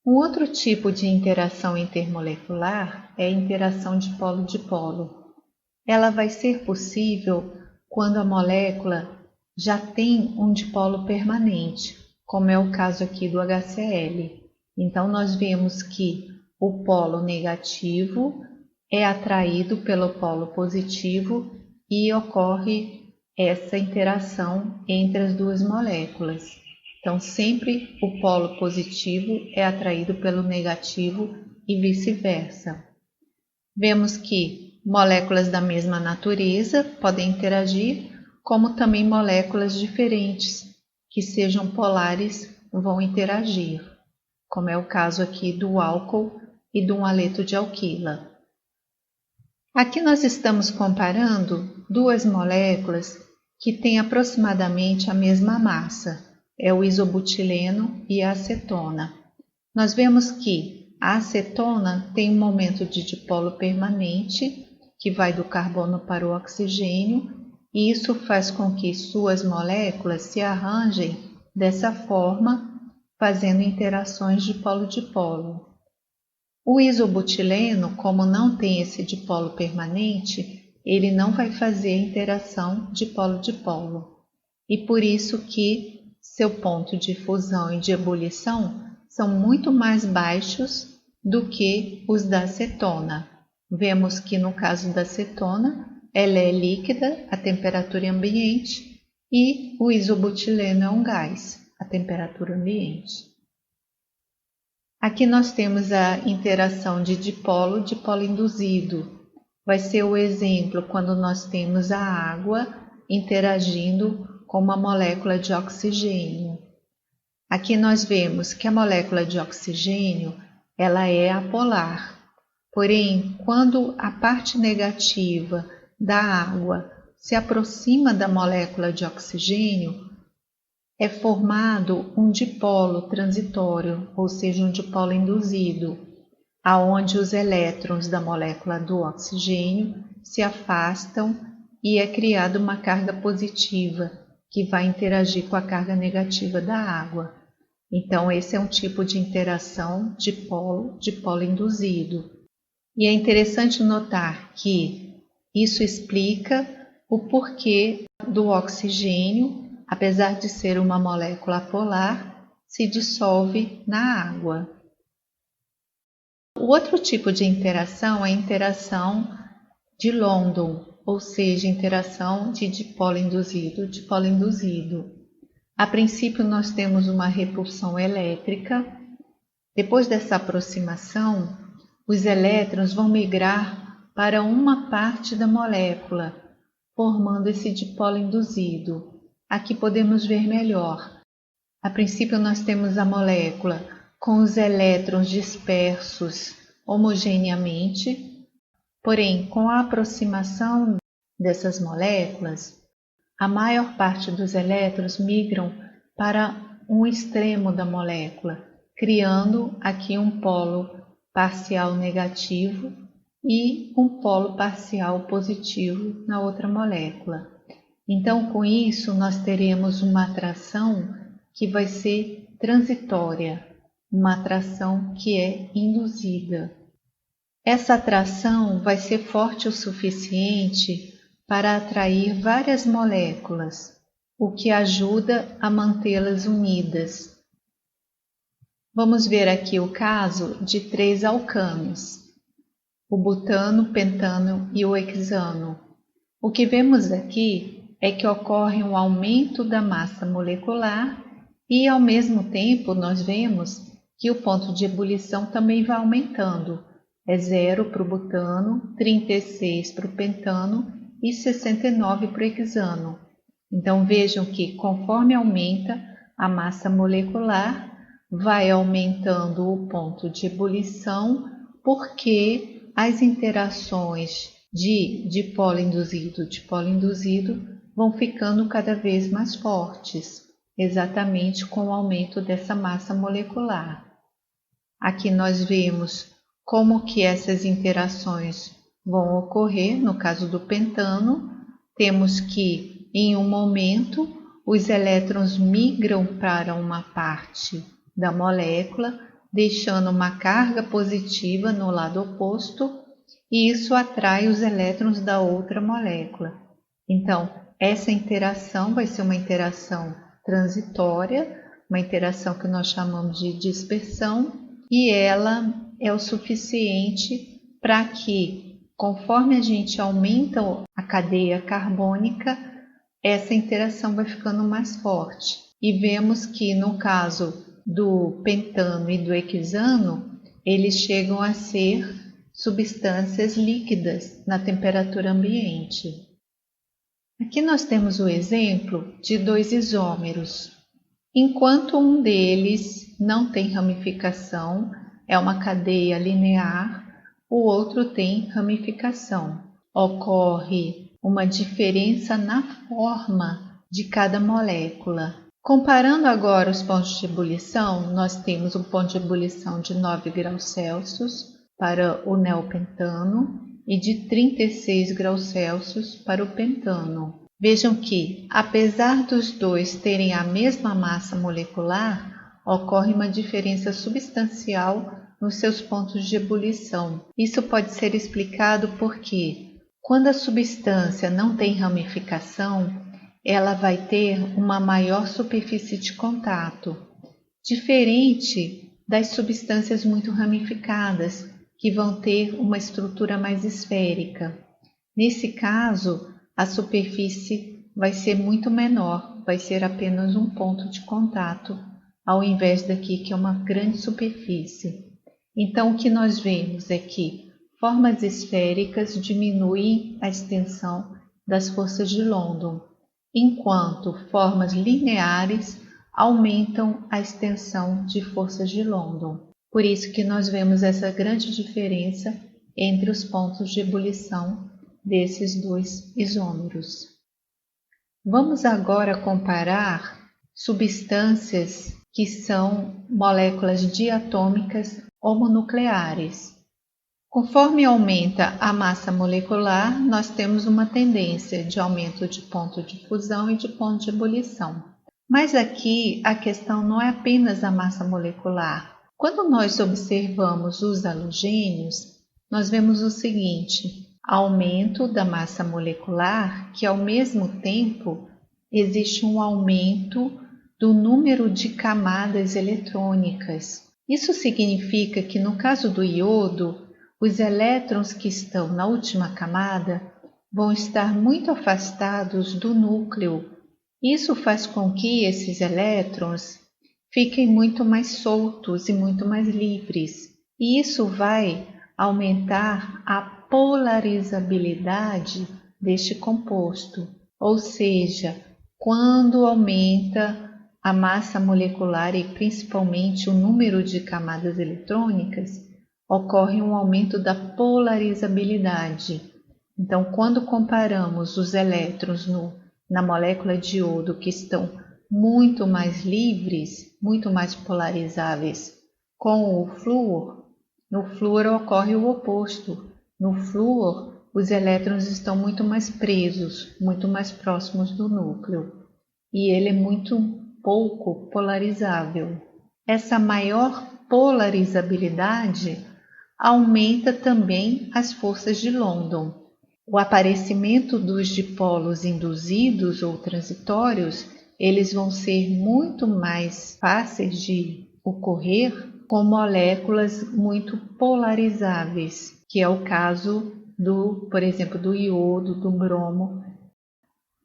Um outro tipo de interação intermolecular é a interação dipolo-dipolo. Ela vai ser possível quando a molécula já tem um dipolo permanente, como é o caso aqui do HCl. Então, nós vemos que o polo negativo é atraído pelo polo positivo e ocorre essa interação entre as duas moléculas. Então, sempre o polo positivo é atraído pelo negativo e vice-versa. Vemos que moléculas da mesma natureza podem interagir, como também moléculas diferentes, que sejam polares, vão interagir, como é o caso aqui do álcool e do haleto de alquila. Aqui nós estamos comparando duas moléculas que têm aproximadamente a mesma massa, é o isobutileno e a acetona. Nós vemos que a acetona tem um momento de dipolo permanente, que vai do carbono para o oxigênio, e isso faz com que suas moléculas se arranjem dessa forma, fazendo interações dipolo-dipolo. O isobutileno, como não tem esse dipolo permanente, ele não vai fazer a interação dipolo-dipolo, e por isso que seu ponto de fusão e de ebulição são muito mais baixos do que os da acetona. Vemos que no caso da acetona, ela é líquida a temperatura ambiente e o isobutileno é um gás a temperatura ambiente. Aqui nós temos a interação de dipolo induzido. Vai ser o exemplo quando nós temos a água interagindo com uma molécula de oxigênio. Aqui nós vemos que a molécula de oxigênio ela é apolar. Porém, quando a parte negativa da água se aproxima da molécula de oxigênio, é formado um dipolo transitório, ou seja, um dipolo induzido, aonde os elétrons da molécula do oxigênio se afastam e é criada uma carga positiva, que vai interagir com a carga negativa da água. Então, esse é um tipo de interação dipolo induzido. E é interessante notar que isso explica o porquê do oxigênio, apesar de ser uma molécula polar, se dissolve na água. O outro tipo de interação é a interação de London, ou seja, interação de dipolo induzido. A princípio, nós temos uma repulsão elétrica. Depois dessa aproximação, os elétrons vão migrar para uma parte da molécula, formando esse dipolo induzido. Aqui podemos ver melhor. A princípio, nós temos a molécula com os elétrons dispersos homogeneamente, porém, com a aproximação dessas moléculas, a maior parte dos elétrons migram para um extremo da molécula, criando aqui um polo parcial negativo e um polo parcial positivo na outra molécula. Então, com isso, nós teremos uma atração que vai ser transitória, uma atração que é induzida. Essa atração vai ser forte o suficiente para atrair várias moléculas, o que ajuda a mantê-las unidas. Vamos ver aqui o caso de 3 alcanos, o butano, o pentano e o hexano. O que vemos aqui é que ocorre um aumento da massa molecular e, ao mesmo tempo, nós vemos que o ponto de ebulição também vai aumentando. É 0 para o butano, 36 para o pentano e 69 para o hexano. Então vejam que conforme aumenta a massa molecular, vai aumentando o ponto de ebulição, porque as interações de dipolo induzido vão ficando cada vez mais fortes, exatamente com o aumento dessa massa molecular. Aqui nós vemos como que essas interações vão ocorrer no caso do pentano, temos que, em um momento, os elétrons migram para uma parte da molécula, deixando uma carga positiva no lado oposto, e isso atrai os elétrons da outra molécula. Então, essa interação vai ser uma interação transitória, uma interação que nós chamamos de dispersão, e ela é o suficiente para que, conforme a gente aumenta a cadeia carbônica, essa interação vai ficando mais forte. E vemos que no caso do pentano e do hexano, eles chegam a ser substâncias líquidas na temperatura ambiente. Aqui nós temos o exemplo de dois isômeros. Enquanto um deles não tem ramificação, é uma cadeia linear, o outro tem ramificação. Ocorre uma diferença na forma de cada molécula. Comparando agora os pontos de ebulição, nós temos um ponto de ebulição de 9 graus Celsius para o neopentano e de 36 graus Celsius para o pentano. Vejam que, apesar dos dois terem a mesma massa molecular, ocorre uma diferença substancial nos seus pontos de ebulição. Isso pode ser explicado porque, quando a substância não tem ramificação, ela vai ter uma maior superfície de contato, diferente das substâncias muito ramificadas, que vão ter uma estrutura mais esférica. Nesse caso, a superfície vai ser muito menor, vai ser apenas um ponto de contato, ao invés daqui que é uma grande superfície. Então, o que nós vemos é que formas esféricas diminuem a extensão das forças de London, enquanto formas lineares aumentam a extensão de forças de London. Por isso que nós vemos essa grande diferença entre os pontos de ebulição desses dois isômeros. Vamos agora comparar substâncias que são moléculas diatômicas homonucleares. Conforme aumenta a massa molecular, nós temos uma tendência de aumento de ponto de fusão e de ponto de ebulição. Mas aqui a questão não é apenas a massa molecular. Quando nós observamos os halogênios, nós vemos o seguinte: aumento da massa molecular, que ao mesmo tempo existe um aumento do número de camadas eletrônicas. Isso significa que no caso do iodo, os elétrons que estão na última camada vão estar muito afastados do núcleo. Isso faz com que esses elétrons fiquem muito mais soltos e muito mais livres. E isso vai aumentar a polarizabilidade deste composto. Ou seja, quando aumenta a massa molecular e principalmente o número de camadas eletrônicas, ocorre um aumento da polarizabilidade. Então, quando comparamos os elétrons na molécula de iodo, que estão muito mais livres, muito mais polarizáveis, com o flúor, no flúor ocorre o oposto. No flúor, os elétrons estão muito mais presos, muito mais próximos do núcleo, e ele é muito pouco polarizável. Essa maior polarizabilidade aumenta também as forças de London. O aparecimento dos dipolos induzidos ou transitórios, eles vão ser muito mais fáceis de ocorrer com moléculas muito polarizáveis, que é o caso por exemplo, do iodo, do bromo.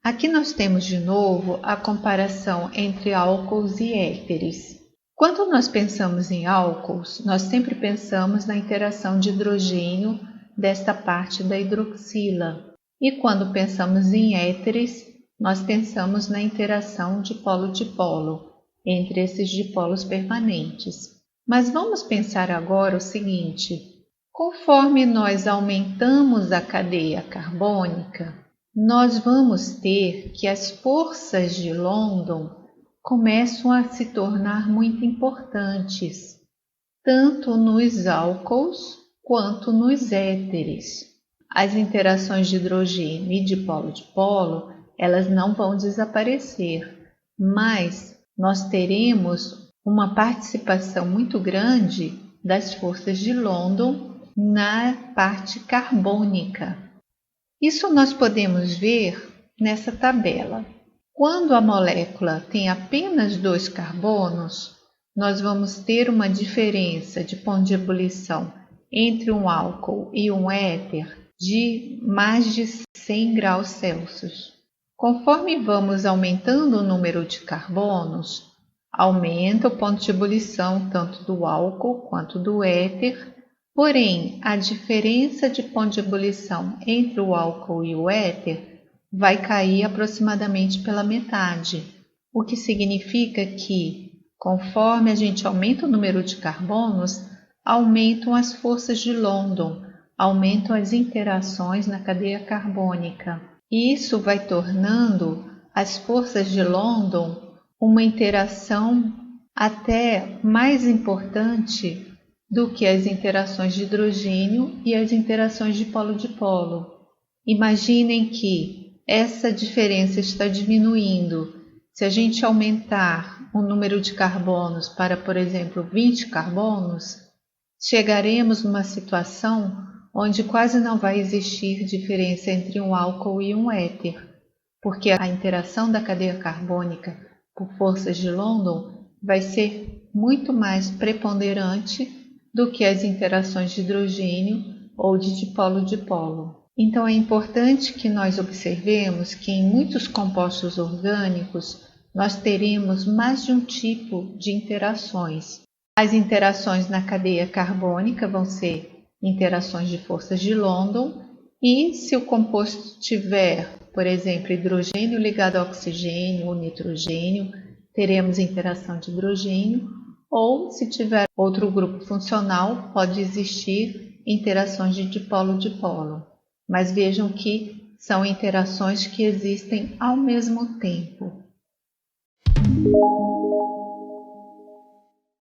Aqui nós temos de novo a comparação entre álcools e éteres. Quando nós pensamos em álcools, nós sempre pensamos na interação de hidrogênio desta parte da hidroxila. E quando pensamos em éteres, nós pensamos na interação dipolo-dipolo entre esses dipolos permanentes. Mas vamos pensar agora o seguinte: conforme nós aumentamos a cadeia carbônica, nós vamos ter que as forças de London começam a se tornar muito importantes, tanto nos álcools quanto nos éteres. as interações de hidrogênio e dipolo, elas não vão desaparecer, mas nós teremos uma participação muito grande das forças de London na parte carbônica. Isso nós podemos ver nessa tabela. Quando a molécula tem apenas 2 carbonos, nós vamos ter uma diferença de ponto de ebulição entre um álcool e um éter de mais de 100 graus Celsius. Conforme vamos aumentando o número de carbonos, aumenta o ponto de ebulição tanto do álcool quanto do éter, porém a diferença de ponto de ebulição entre o álcool e o éter vai cair aproximadamente pela metade, o que significa que, conforme a gente aumenta o número de carbonos, aumentam as forças de London, aumentam as interações na cadeia carbônica. E isso vai tornando as forças de London uma interação até mais importante do que as interações de hidrogênio e as interações de polo-dipolo. Imaginem que essa diferença está diminuindo. Se a gente aumentar o número de carbonos para, por exemplo, 20 carbonos, chegaremos numa situação onde quase não vai existir diferença entre um álcool e um éter, porque a interação da cadeia carbônica por forças de London vai ser muito mais preponderante do que as interações de hidrogênio ou de dipolo-dipolo. Então é importante que nós observemos que em muitos compostos orgânicos nós teremos mais de um tipo de interações. As interações na cadeia carbônica vão ser interações de forças de London e se o composto tiver, por exemplo, hidrogênio ligado a oxigênio ou nitrogênio, teremos interação de hidrogênio, ou se tiver outro grupo funcional, pode existir interações de dipolo-dipolo. Mas vejam que são interações que existem ao mesmo tempo.